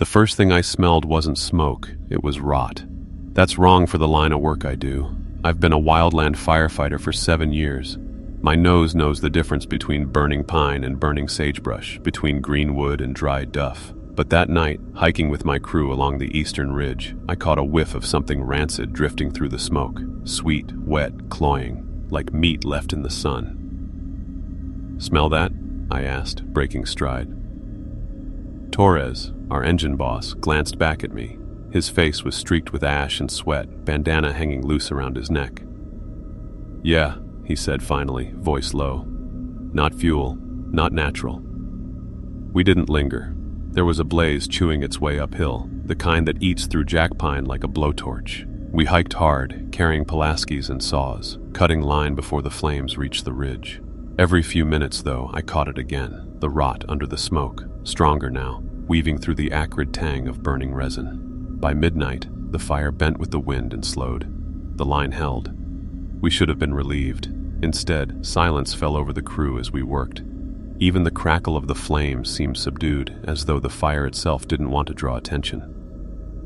The first thing I smelled wasn't smoke, it was rot. That's wrong for the line of work I do. I've been a wildland firefighter for 7 years. My nose knows the difference between burning pine and burning sagebrush, between green wood and dry duff. But that night, hiking with my crew along the eastern ridge, I caught a whiff of something rancid drifting through the smoke. Sweet, wet, cloying, like meat left in the sun. "Smell that?" I asked, breaking stride. Torres, our engine boss, glanced back at me. His face was streaked with ash and sweat, bandana hanging loose around his neck. "Yeah," he said finally, voice low. "Not fuel, not natural." We didn't linger. There was a blaze chewing its way uphill, the kind that eats through jackpine like a blowtorch. We hiked hard, carrying Pulaskis and saws, cutting line before the flames reached the ridge. Every few minutes, though, I caught it again, the rot under the smoke, stronger now, weaving through the acrid tang of burning resin. By midnight, the fire bent with the wind and slowed. The line held. We should have been relieved. Instead, silence fell over the crew as we worked. Even the crackle of the flames seemed subdued, as though the fire itself didn't want to draw attention.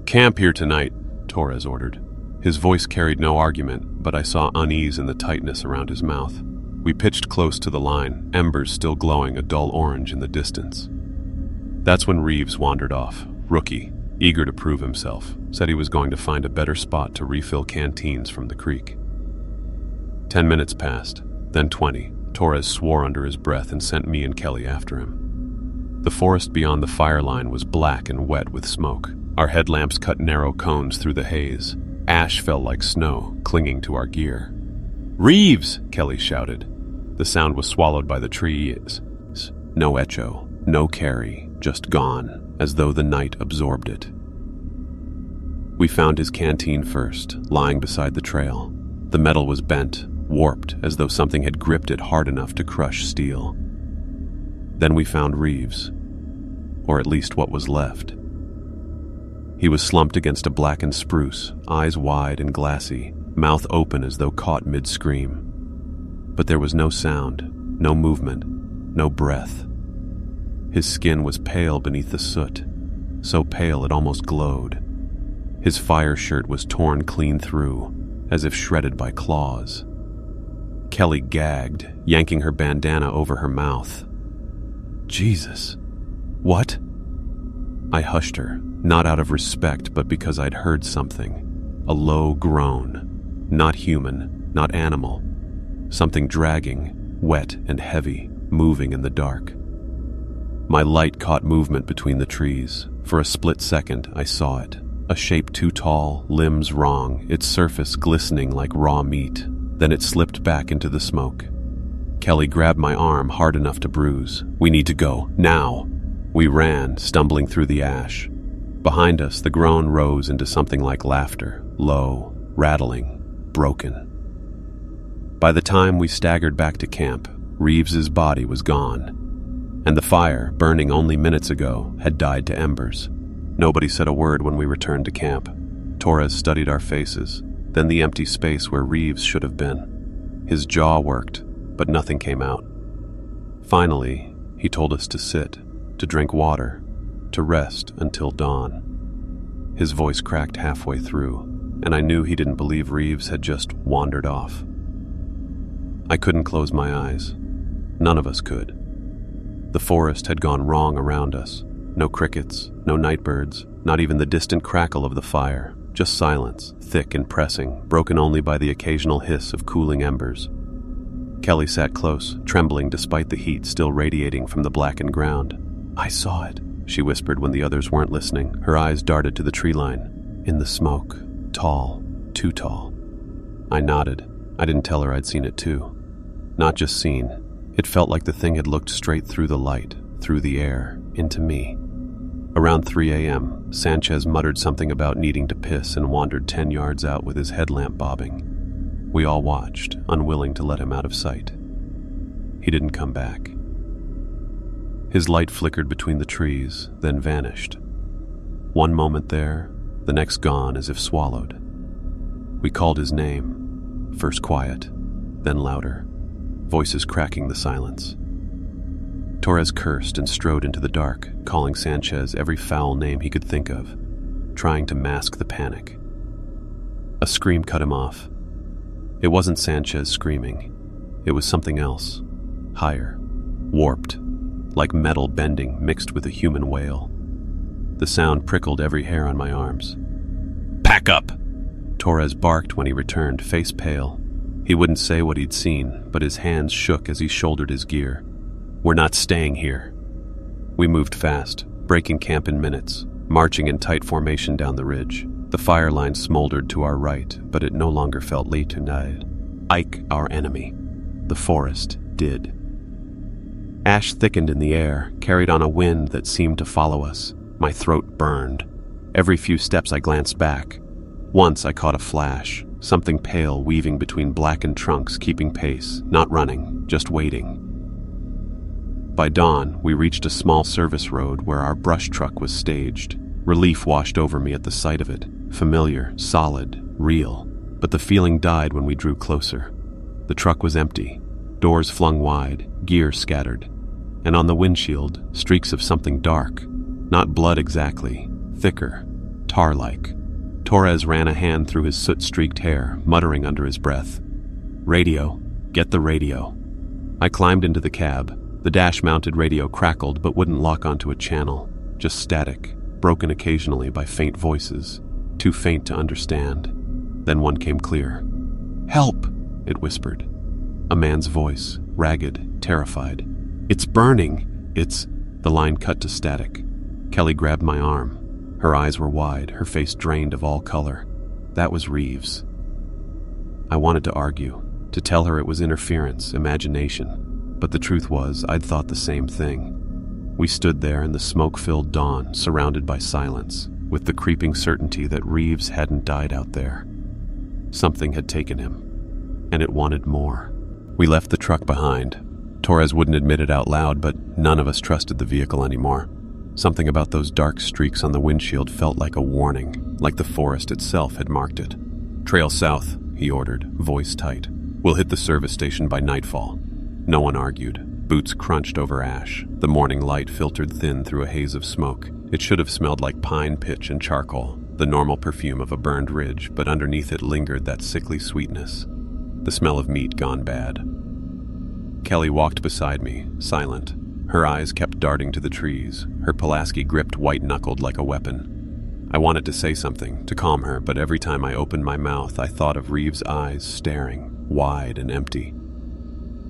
"Camp here tonight," Torres ordered. His voice carried no argument, but I saw unease in the tightness around his mouth. We pitched close to the line, embers still glowing a dull orange in the distance. That's when Reeves wandered off, rookie, eager to prove himself, said he was going to find a better spot to refill canteens from the creek. 10 minutes passed, then 20. Torres swore under his breath and sent me and Kelly after him. The forest beyond the fire line was black and wet with smoke. Our headlamps cut narrow cones through the haze. Ash fell like snow, clinging to our gear. "Reeves!" Kelly shouted. The sound was swallowed by the trees. No echo, no carry, just gone, as though the night absorbed it. We found his canteen first, lying beside the trail. The metal was bent, warped, as though something had gripped it hard enough to crush steel. Then we found Reeves, or at least what was left. He was slumped against a blackened spruce, eyes wide and glassy, mouth open as though caught mid-scream. But there was no sound, no movement, no breath. His skin was pale beneath the soot, so pale it almost glowed. His fire shirt was torn clean through, as if shredded by claws. Kelly gagged, yanking her bandana over her mouth. "Jesus! What?" I hushed her, not out of respect, but because I'd heard something. A low groan. Not human, not animal. Something dragging, wet and heavy, moving in the dark. My light caught movement between the trees. For a split second, I saw it. A shape too tall, limbs wrong, its surface glistening like raw meat. Then it slipped back into the smoke. Kelly grabbed my arm hard enough to bruise. "We need to go, now!" We ran, stumbling through the ash. Behind us, the groan rose into something like laughter, low, rattling, broken. By the time we staggered back to camp, Reeves's body was gone, and the fire, burning only minutes ago, had died to embers. Nobody said a word when we returned to camp. Torres studied our faces, then the empty space where Reeves should have been. His jaw worked, but nothing came out. Finally, he told us to sit, to drink water, to rest until dawn. His voice cracked halfway through, and I knew he didn't believe Reeves had just wandered off. I couldn't close my eyes. None of us could. The forest had gone wrong around us. No crickets, no nightbirds, not even the distant crackle of the fire. Just silence, thick and pressing, broken only by the occasional hiss of cooling embers. Kelly sat close, trembling despite the heat still radiating from the blackened ground. "I saw it," she whispered when the others weren't listening. Her eyes darted to the tree line. "In the smoke. Tall. Too tall." I nodded. I didn't tell her I'd seen it too. Not just seen. It felt like the thing had looked straight through the light, through the air, into me. Around 3 a.m., Sanchez muttered something about needing to piss and wandered 10 yards out with his headlamp bobbing. We all watched, unwilling to let him out of sight. He didn't come back. His light flickered between the trees, then vanished. One moment there, the next gone as if swallowed. We called his name, first quiet, then louder, voices cracking the silence. Torres cursed and strode into the dark, calling Sanchez every foul name he could think of, trying to mask the panic. A scream cut him off. It wasn't Sanchez screaming. It was something else, higher, warped, like metal bending mixed with a human wail. The sound prickled every hair on my arms. "Pack up!" Torres barked when he returned, face pale. He wouldn't say what he'd seen, but his hands shook as he shouldered his gear. "We're not staying here." We moved fast, breaking camp in minutes, marching in tight formation down the ridge. The fire line smoldered to our right, but it no longer felt like our enemy. The forest did. Ash thickened in the air, carried on a wind that seemed to follow us. My throat burned. Every few steps I glanced back. Once I caught a flash, something pale weaving between blackened trunks, keeping pace, not running, just waiting. By dawn, we reached a small service road where our brush truck was staged. Relief washed over me at the sight of it. Familiar, solid, real. But the feeling died when we drew closer. The truck was empty, doors flung wide, gear scattered. And on the windshield, streaks of something dark. Not blood exactly, thicker, tar-like. Torres ran a hand through his soot-streaked hair, muttering under his breath. "Radio. Get the radio." I climbed into the cab. The dash-mounted radio crackled but wouldn't lock onto a channel, just static, broken occasionally by faint voices, too faint to understand. Then one came clear. "Help!" it whispered. A man's voice, ragged, terrified. "It's burning! It's—" The line cut to static. Kelly grabbed my arm. Her eyes were wide, her face drained of all color. That was Reeves. I wanted to argue, to tell her it was interference, imagination. But the truth was, I'd thought the same thing. We stood there in the smoke-filled dawn, surrounded by silence, with the creeping certainty that Reeves hadn't died out there. Something had taken him, and it wanted more. We left the truck behind. Torres wouldn't admit it out loud, but none of us trusted the vehicle anymore. Something about those dark streaks on the windshield felt like a warning, like the forest itself had marked it. "Trail south," he ordered, voice tight. "We'll hit the service station by nightfall." No one argued. Boots crunched over ash. The morning light filtered thin through a haze of smoke. It should have smelled like pine, pitch, and charcoal, the normal perfume of a burned ridge, but underneath it lingered that sickly sweetness. The smell of meat gone bad. Kelly walked beside me, silent. Her eyes kept darting to the trees, her Pulaski gripped white-knuckled like a weapon. I wanted to say something, to calm her, but every time I opened my mouth, I thought of Reeves' eyes staring, wide and empty.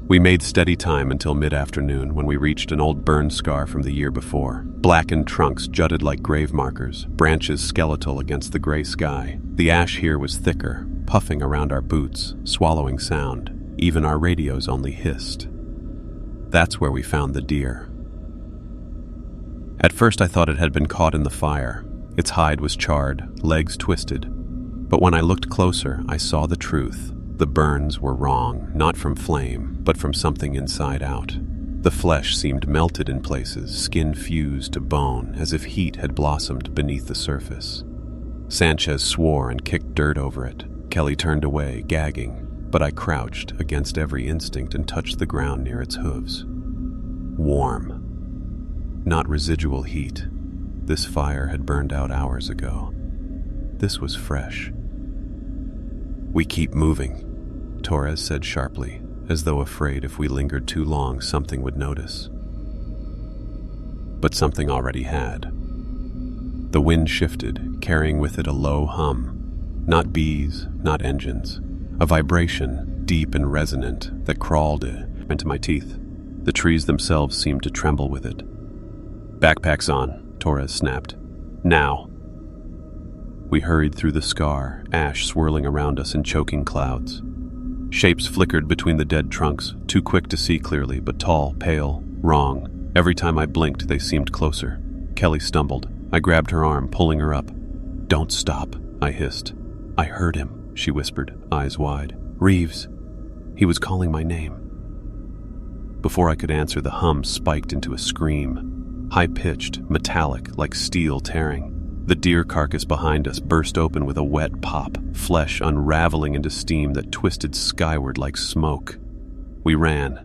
We made steady time until mid-afternoon when we reached an old burn scar from the year before. Blackened trunks jutted like grave markers, branches skeletal against the gray sky. The ash here was thicker, puffing around our boots, swallowing sound. Even our radios only hissed. That's where we found the deer. At first I thought it had been caught in the fire. Its hide was charred, legs twisted. But when I looked closer, I saw the truth. The burns were wrong, not from flame, but from something inside out. The flesh seemed melted in places, skin fused to bone, as if heat had blossomed beneath the surface. Sanchez swore and kicked dirt over it. Kelly turned away, gagging, but I crouched against every instinct and touched the ground near its hooves. Warm. Not residual heat. This fire had burned out hours ago. This was fresh. "We keep moving," Torres said sharply, as though afraid if we lingered too long something would notice. But something already had. The wind shifted, carrying with it a low hum. Not bees, not engines. A vibration, deep and resonant, that crawled into my teeth. The trees themselves seemed to tremble with it. "Backpacks on," Torres snapped. "Now." We hurried through the scar, ash swirling around us in choking clouds. Shapes flickered between the dead trunks, too quick to see clearly, but tall, pale, wrong. Every time I blinked, they seemed closer. Kelly stumbled. I grabbed her arm, pulling her up. "Don't stop," I hissed. "I heard him," she whispered, eyes wide. "Reeves." He was calling my name. Before I could answer, the hum spiked into a scream. High-pitched, metallic, like steel tearing. The deer carcass behind us burst open with a wet pop, flesh unraveling into steam that twisted skyward like smoke. We ran.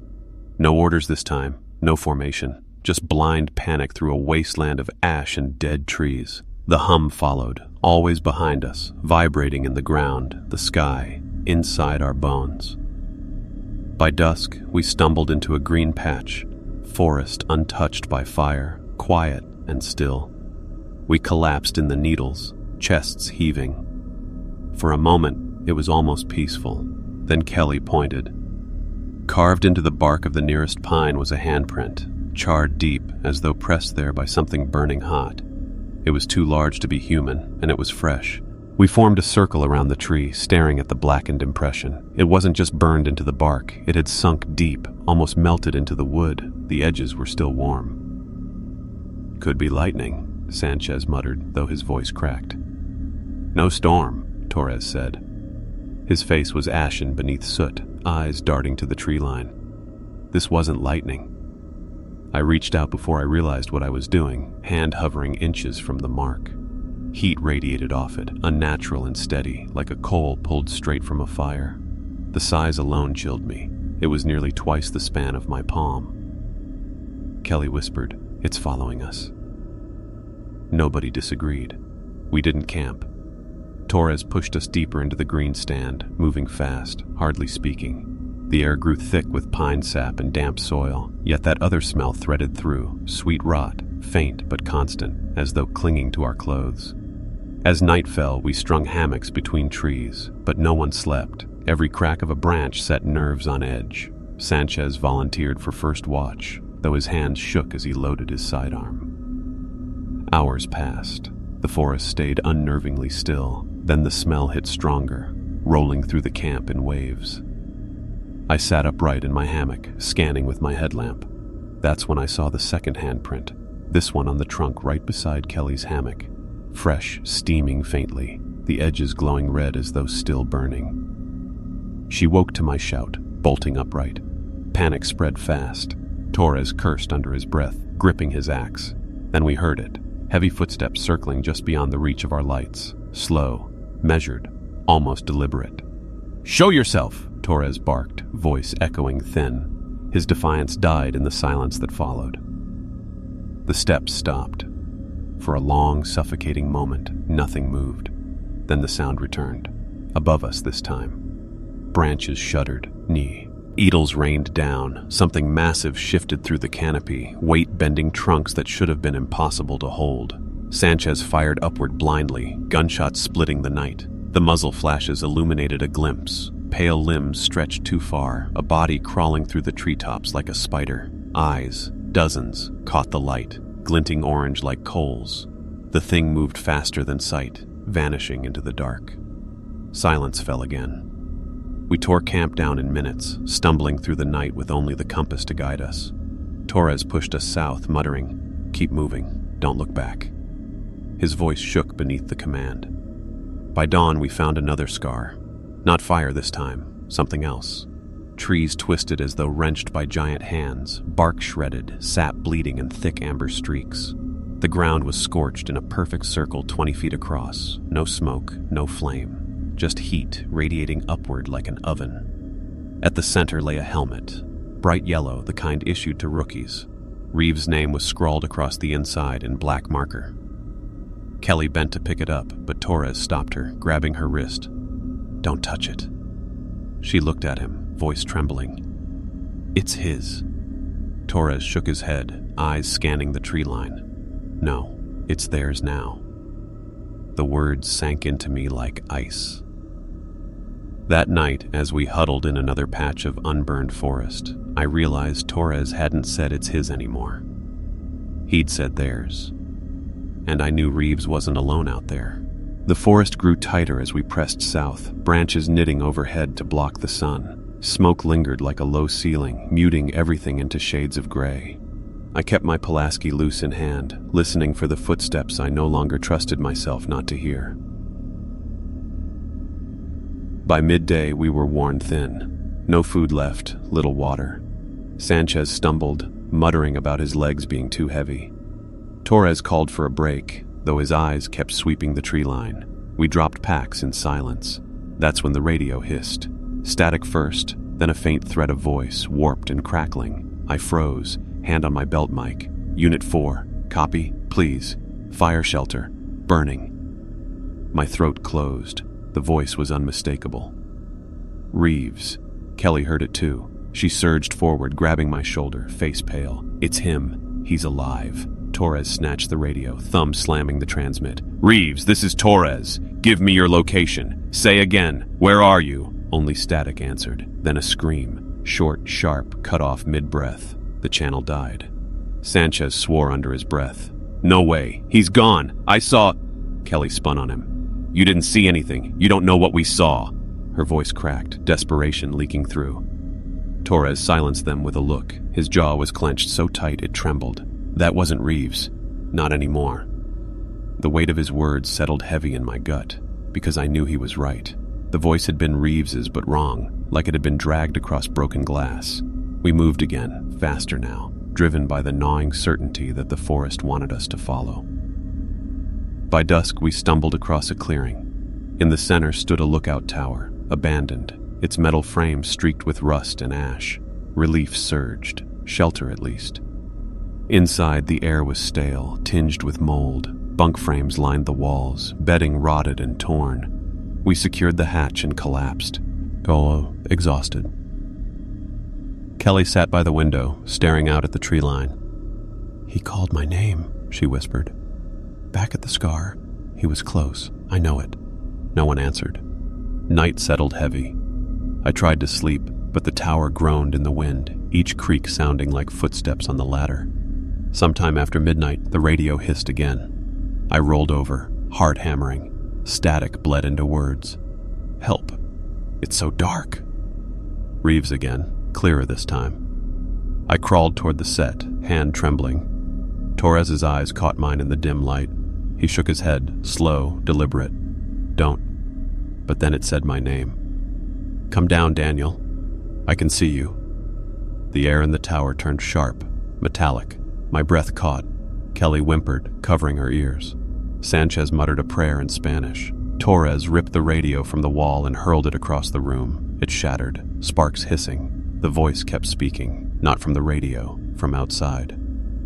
No orders this time, No formation, just blind panic through a wasteland of ash and dead trees. The hum followed, always behind us, vibrating in the ground, the sky, inside our bones. By dusk, we stumbled into a green patch, forest untouched by fire, quiet and still. We collapsed in the needles, chests heaving. For a moment, it was almost peaceful. Then Kelly pointed. Carved into the bark of the nearest pine was a handprint, charred deep as though pressed there by something burning hot. It was too large to be human, and it was fresh. We formed a circle around the tree, staring at the blackened impression. It wasn't just burned into the bark, it had sunk deep, almost melted into the wood. The edges were still warm. Could be lightning, Sanchez muttered, though his voice cracked. No storm, Torres said. His face was ashen beneath soot, eyes darting to the tree line. This wasn't lightning. I reached out before I realized what I was doing, hand hovering inches from the mark. Heat radiated off it, unnatural and steady, like a coal pulled straight from a fire. The size alone chilled me. It was nearly twice the span of my palm. Kelly whispered, "It's following us." Nobody disagreed. We didn't camp. Torres pushed us deeper into the green stand, moving fast, hardly speaking. The air grew thick with pine sap and damp soil, yet that other smell threaded through, sweet rot, faint but constant, as though clinging to our clothes. As night fell, we strung hammocks between trees, but no one slept. Every crack of a branch set nerves on edge. Sanchez volunteered for first watch, though his hands shook as he loaded his sidearm. Hours passed. The forest stayed unnervingly still. Then the smell hit stronger, rolling through the camp in waves. I sat upright in my hammock, scanning with my headlamp. That's when I saw the second handprint, this one on the trunk right beside Kelly's hammock. Fresh, steaming faintly, the edges glowing red as though still burning. She woke to my shout, bolting upright. Panic spread fast. Torres cursed under his breath, gripping his axe. Then we heard it, heavy footsteps circling just beyond the reach of our lights. Slow, measured, almost deliberate. "Show yourself!" Torres barked, voice echoing thin. His defiance died in the silence that followed. The steps stopped. For a long, suffocating moment, nothing moved. Then the sound returned. Above us this time. Branches shuddered, needles rained down. Something massive shifted through the canopy, weight-bending trunks that should have been impossible to hold. Sanchez fired upward blindly, gunshots splitting the night. The muzzle flashes illuminated a glimpse. Pale limbs stretched too far, a body crawling through the treetops like a spider. Eyes, dozens, caught the light, glinting orange like coals. The thing moved faster than sight, vanishing into the dark. Silence fell again. We tore camp down in minutes, stumbling through the night with only the compass to guide us. Torres pushed us south, muttering, "Keep moving, don't look back." His voice shook beneath the command. By dawn, we found another scar. Not fire this time, something else. Trees twisted as though wrenched by giant hands, bark shredded, sap bleeding in thick amber streaks. The ground was scorched in a perfect circle 20 feet across. No smoke, no flame, just heat radiating upward like an oven. At the center lay a helmet, bright yellow, the kind issued to rookies. Reeves' name was scrawled across the inside in black marker. Kelly bent to pick it up, but Torres stopped her, grabbing her wrist. "Don't touch it." She looked at him, voice trembling. "It's his." Torres shook his head, eyes scanning the tree line. "No, it's theirs now." The words sank into me like ice. That night, as we huddled in another patch of unburned forest, I realized Torres hadn't said it's his anymore. He'd said theirs. And I knew Reeves wasn't alone out there. The forest grew tighter as we pressed south, branches knitting overhead to block the sun. Smoke lingered like a low ceiling, muting everything into shades of gray. I kept my Pulaski loose in hand, listening for the footsteps I no longer trusted myself not to hear. By midday, we were worn thin. No food left, little water. Sanchez stumbled, muttering about his legs being too heavy. Torres called for a break, though his eyes kept sweeping the tree line. We dropped packs in silence. That's when the radio hissed. Static first, then a faint thread of voice, warped and crackling. I froze, hand on my belt mic. Unit 4, copy, please. Fire shelter, burning. My throat closed. The voice was unmistakable. Reeves. Kelly heard it too. She surged forward, grabbing my shoulder, face pale. It's him. He's alive. Torres snatched the radio, thumb slamming the transmit. Reeves, this is Torres. Give me your location. Say again, where are you? Only static answered, then a scream. Short, sharp, cut off mid-breath. The channel died. Sanchez swore under his breath. No way. He's gone. I saw... Kelly spun on him. You didn't see anything. You don't know what we saw. Her voice cracked, desperation leaking through. Torres silenced them with a look. His jaw was clenched so tight it trembled. That wasn't Reeves. Not anymore. The weight of his words settled heavy in my gut, because I knew he was right. The voice had been Reeves's, but wrong, like it had been dragged across broken glass. We moved again, faster now, driven by the gnawing certainty that the forest wanted us to follow. By dusk, we stumbled across a clearing. In the center stood a lookout tower, abandoned, its metal frame streaked with rust and ash. Relief surged, shelter at least. Inside, the air was stale, tinged with mold. Bunk frames lined the walls, bedding rotted and torn. We secured the hatch and collapsed, exhausted. Kelly sat by the window, staring out at the tree line. He called my name, she whispered. Back at the scar. He was close. I know it. No one answered. Night settled heavy. I tried to sleep, but the tower groaned in the wind, each creak sounding like footsteps on the ladder. Sometime after midnight, the radio hissed again. I rolled over, heart hammering. Static bled into words. Help. It's so dark. Reeves again, clearer this time. I crawled toward the set, hand trembling. Torres's eyes caught mine in the dim light. He shook his head, slow, deliberate. Don't. But then it said my name. Come down, Daniel. I can see you. The air in the tower turned sharp, metallic. My breath caught. Kelly whimpered, covering her ears. Sanchez muttered a prayer in Spanish. Torres ripped the radio from the wall and hurled it across the room. It shattered, sparks hissing. The voice kept speaking, not from the radio, from outside.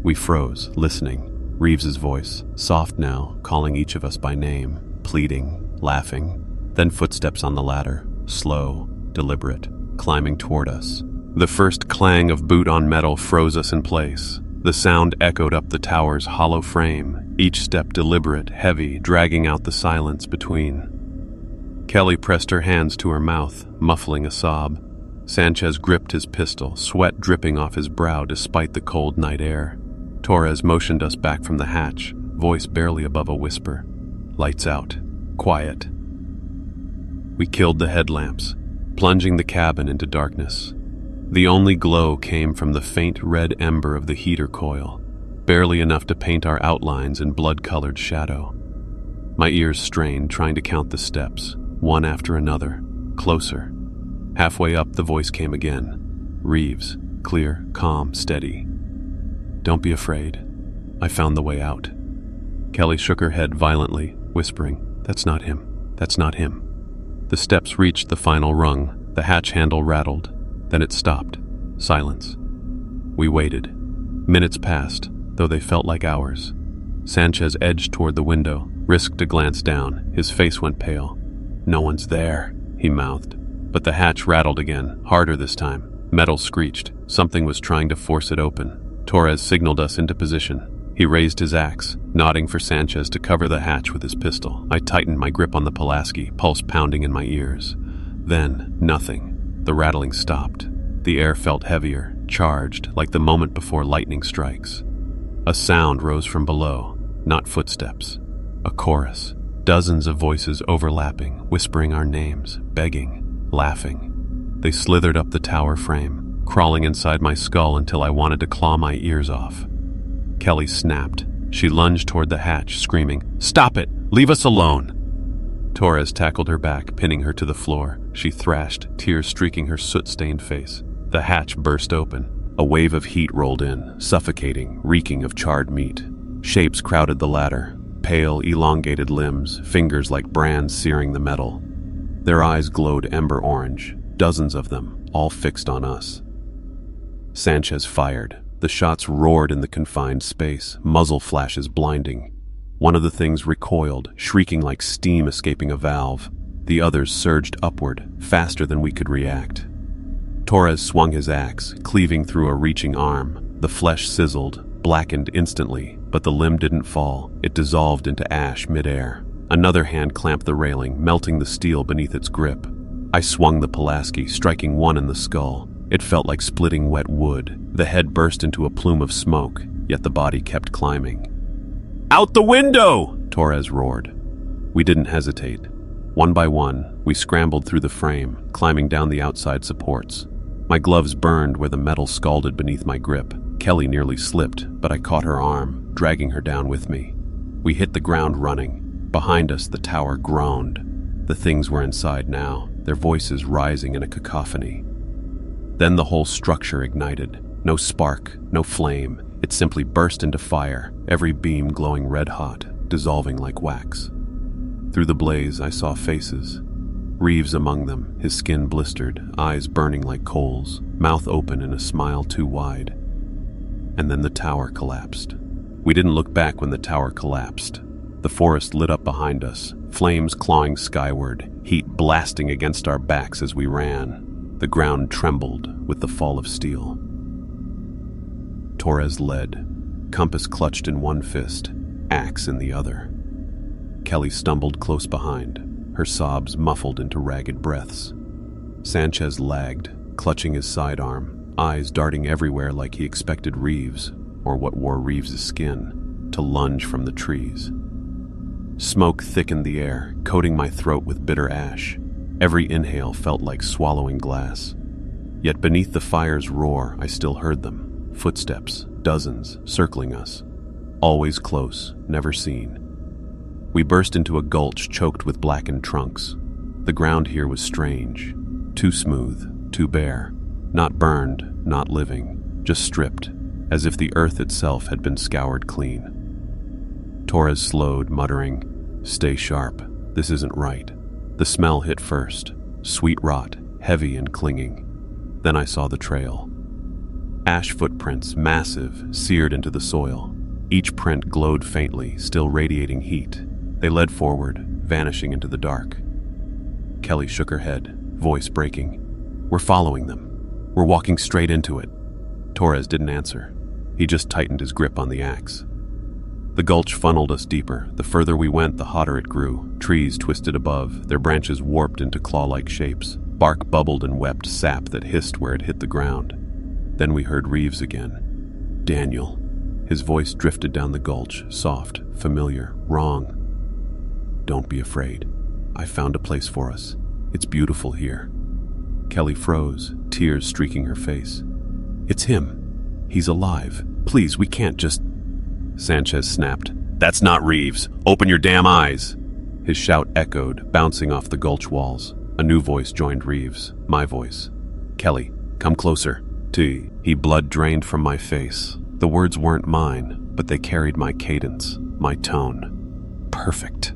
We froze, listening. Reeves's voice, soft now, calling each of us by name, pleading, laughing. Then footsteps on the ladder, slow, deliberate, climbing toward us. The first clang of boot on metal froze us in place. The sound echoed up the tower's hollow frame, each step deliberate, heavy, dragging out the silence between. Kelly pressed her hands to her mouth, muffling a sob. Sanchez gripped his pistol, sweat dripping off his brow despite the cold night air. Torres motioned us back from the hatch, voice barely above a whisper. Lights out. Quiet. We killed the headlamps, plunging the cabin into darkness. The only glow came from the faint red ember of the heater coil, barely enough to paint our outlines in blood-colored shadow. My ears strained, trying to count the steps, one after another, closer. Halfway up, the voice came again. Reeves, clear, calm, steady. Don't be afraid. I found the way out. Kelly shook her head violently, whispering, That's not him. That's not him. The steps reached the final rung. The hatch handle rattled. Then it stopped. Silence. We waited. Minutes passed, though they felt like hours. Sanchez edged toward the window, risked a glance down. His face went pale. No one's there, he mouthed. But the hatch rattled again, harder this time. Metal screeched. Something was trying to force it open. Torres signaled us into position. He raised his axe, nodding for Sanchez to cover the hatch with his pistol. I tightened my grip on the Pulaski, pulse pounding in my ears. Then, nothing. The rattling stopped. The air felt heavier, charged, like the moment before lightning strikes. A sound rose from below, not footsteps. A chorus. Dozens of voices overlapping, whispering our names, begging, laughing. They slithered up the tower frame, crawling inside my skull until I wanted to claw my ears off. Kelly snapped. She lunged toward the hatch, screaming, Stop it! Leave us alone! Torres tackled her back, pinning her to the floor. She thrashed, tears streaking her soot-stained face. The hatch burst open. A wave of heat rolled in, suffocating, reeking of charred meat. Shapes crowded the ladder, pale, elongated limbs, fingers like brands searing the metal. Their eyes glowed ember orange, dozens of them, all fixed on us. Sanchez fired. The shots roared in the confined space, muzzle flashes blinding. One of the things recoiled, shrieking like steam escaping a valve. The others surged upward, faster than we could react. Torres swung his axe, cleaving through a reaching arm. The flesh sizzled, blackened instantly, but the limb didn't fall. It dissolved into ash midair. Another hand clamped the railing, melting the steel beneath its grip. I swung the Pulaski, striking one in the skull. It felt like splitting wet wood. The head burst into a plume of smoke, yet the body kept climbing. "Out the window!" Torres roared. We didn't hesitate. One by one, we scrambled through the frame, climbing down the outside supports. My gloves burned where the metal scalded beneath my grip. Kelly nearly slipped, but I caught her arm, dragging her down with me. We hit the ground running. Behind us, the tower groaned. The things were inside now, their voices rising in a cacophony. Then the whole structure ignited. No spark, no flame. It simply burst into fire, every beam glowing red-hot, dissolving like wax. Through the blaze, I saw faces. Reeves among them, his skin blistered, eyes burning like coals, mouth open in a smile too wide. And then the tower collapsed. We didn't look back when the tower collapsed. The forest lit up behind us, flames clawing skyward, heat blasting against our backs as we ran. The ground trembled with the fall of steel. Torres led, compass clutched in one fist, axe in the other. Kelly stumbled close behind, her sobs muffled into ragged breaths. Sanchez lagged, clutching his sidearm, eyes darting everywhere like he expected Reeves, or what wore Reeves' skin, to lunge from the trees. Smoke thickened the air, coating my throat with bitter ash. Every inhale felt like swallowing glass. Yet beneath the fire's roar, I still heard them. Footsteps, dozens, circling us. Always close, never seen. We burst into a gulch choked with blackened trunks. The ground here was strange. Too smooth, too bare. Not burned, not living, just stripped, as if the earth itself had been scoured clean. Torres slowed, muttering, "Stay sharp, this isn't right." The smell hit first, sweet rot, heavy and clinging. Then I saw the trail. Ash footprints, massive, seared into the soil. Each print glowed faintly, still radiating heat. They led forward, vanishing into the dark. Kelly shook her head, voice breaking. "We're following them. We're walking straight into it." Torres didn't answer. He just tightened his grip on the axe. The gulch funneled us deeper. The further we went, the hotter it grew. Trees twisted above, their branches warped into claw-like shapes. Bark bubbled and wept sap that hissed where it hit the ground. Then we heard Reeves again. "Daniel." His voice drifted down the gulch, soft, familiar, wrong. "Don't be afraid. I found a place for us. It's beautiful here." Kelly froze, tears streaking her face. "It's him. He's alive. Please, we can't just..." Sanchez snapped. "That's not Reeves. Open your damn eyes." His shout echoed, bouncing off the gulch walls. A new voice joined Reeves, my voice. "Kelly, come closer." He blood drained from my face. The words weren't mine, but they carried my cadence, my tone. "Perfect,"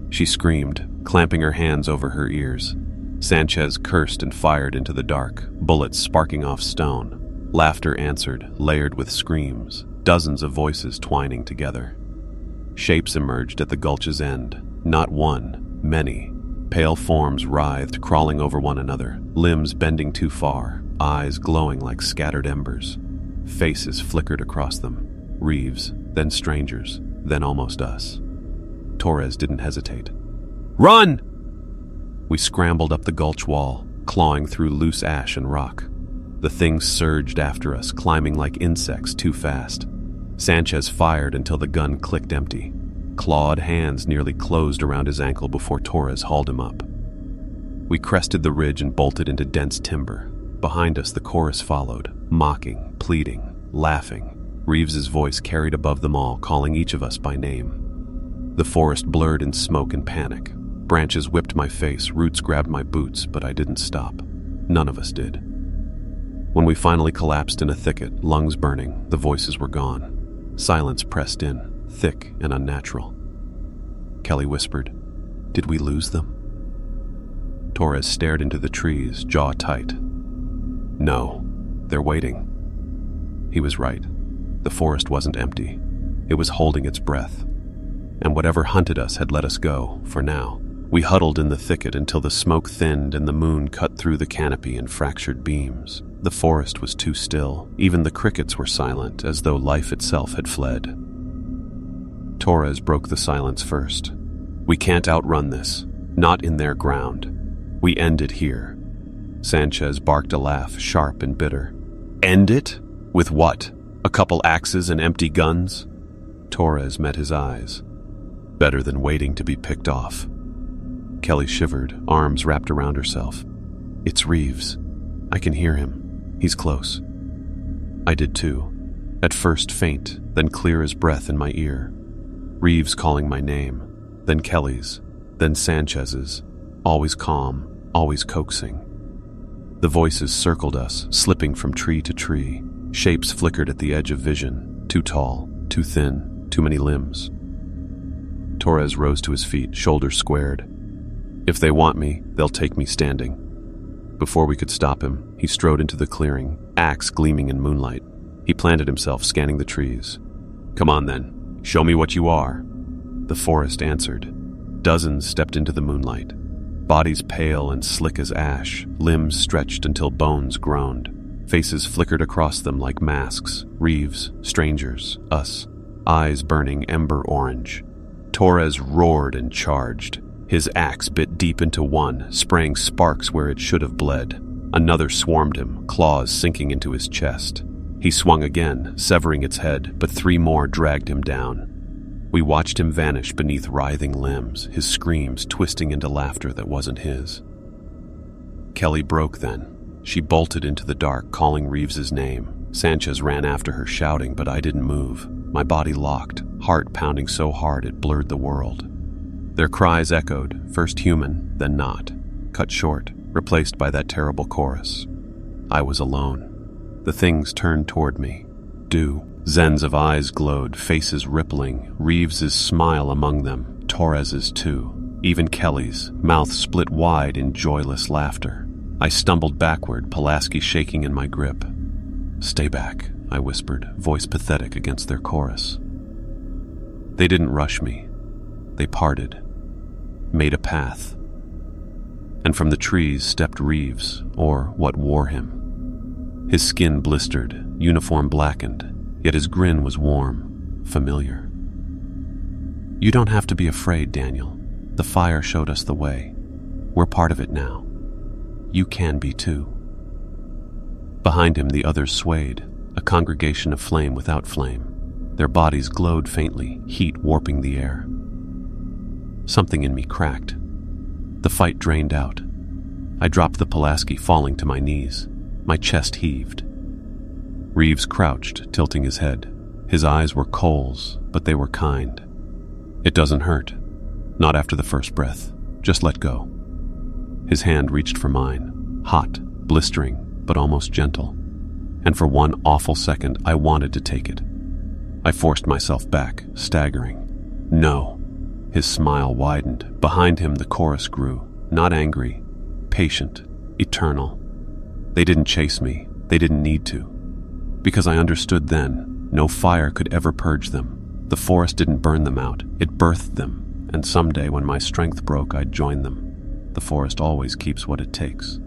she screamed, clamping her hands over her ears. Sanchez cursed and fired into the dark, bullets sparking off stone. Laughter answered, layered with screams, dozens of voices twining together. Shapes emerged at the gulch's end, not one, many. Pale forms writhed, crawling over one another, limbs bending too far, eyes glowing like scattered embers. Faces flickered across them, Reeves, then strangers, then almost us. Torres didn't hesitate. "Run!" We scrambled up the gulch wall, clawing through loose ash and rock. The things surged after us, climbing like insects too fast. Sanchez fired until the gun clicked empty. Clawed hands nearly closed around his ankle before Torres hauled him up. We crested the ridge and bolted into dense timber. Behind us, the chorus followed, mocking, pleading, laughing. Reeves's voice carried above them all, calling each of us by name. The forest blurred in smoke and panic. Branches whipped my face, roots grabbed my boots, but I didn't stop. None of us did. When we finally collapsed in a thicket, lungs burning, the voices were gone. Silence pressed in, thick and unnatural. Kelly whispered, "Did we lose them?" Torres stared into the trees, jaw tight. "No, they're waiting." He was right. The forest wasn't empty. It was holding its breath. And whatever hunted us had let us go, for now. We huddled in the thicket until the smoke thinned and the moon cut through the canopy in fractured beams. The forest was too still. Even the crickets were silent, as though life itself had fled. Torres broke the silence first. We can't outrun this. Not in their ground. We end it here. Sanchez barked a laugh, sharp and bitter. End it? With what? A couple axes and empty guns? Torres met his eyes. Better than waiting to be picked off. Kelly shivered, arms wrapped around herself. It's Reeves. I can hear him. He's close. I did too. At first faint, then clear as breath in my ear. Reeves calling my name, then Kelly's, then Sanchez's, always calm, always coaxing. The voices circled us, slipping from tree to tree. Shapes flickered at the edge of vision, too tall, too thin, too many limbs. Torres rose to his feet, shoulders squared. If they want me, they'll take me standing. Before we could stop him, he strode into the clearing, axe gleaming in moonlight. He planted himself, scanning the trees. Come on then, show me what you are. The forest answered. Dozens stepped into the moonlight. Bodies pale and slick as ash, limbs stretched until bones groaned. Faces flickered across them like masks. Reeves, strangers, us. Eyes burning ember orange. Torres roared and charged. His axe bit deep into one, spraying sparks where it should have bled. Another swarmed him, claws sinking into his chest. He swung again, severing its head, but 3 more dragged him down. We watched him vanish beneath writhing limbs, his screams twisting into laughter that wasn't his. Kelly broke then. She bolted into the dark, calling Reeves's name. Sanchez ran after her, shouting, but I didn't move. My body locked, heart pounding so hard it blurred the world. Their cries echoed, first human, then not, cut short, replaced by that terrible chorus. I was alone. The things turned toward me. Dew. Zens of eyes glowed, faces rippling, Reeves's smile among them, Torres's too. Even Kelly's, mouth split wide in joyless laughter. I stumbled backward, Pulaski shaking in my grip. Stay back, I whispered, voice pathetic against their chorus. They didn't rush me. They parted, made a path. And from the trees stepped Reeves, or what wore him. His skin blistered, uniform blackened, yet his grin was warm, familiar. You don't have to be afraid, Daniel. The fire showed us the way. We're part of it now. You can be too. Behind him, the others swayed, a congregation of flame without flame. Their bodies glowed faintly, heat warping the air. Something in me cracked. The fight drained out. I dropped the Pulaski, falling to my knees. My chest heaved. Reeves crouched, tilting his head. His eyes were coals, but they were kind. It doesn't hurt. Not after the first breath. Just let go. His hand reached for mine, hot, blistering, but almost gentle. And for one awful second, I wanted to take it. I forced myself back, staggering. No. His smile widened. Behind him, the chorus grew. Not angry, patient, eternal. They didn't chase me. They didn't need to. Because I understood then, no fire could ever purge them. The forest didn't burn them out. It birthed them. And someday, when my strength broke, I'd join them. The forest always keeps what it takes.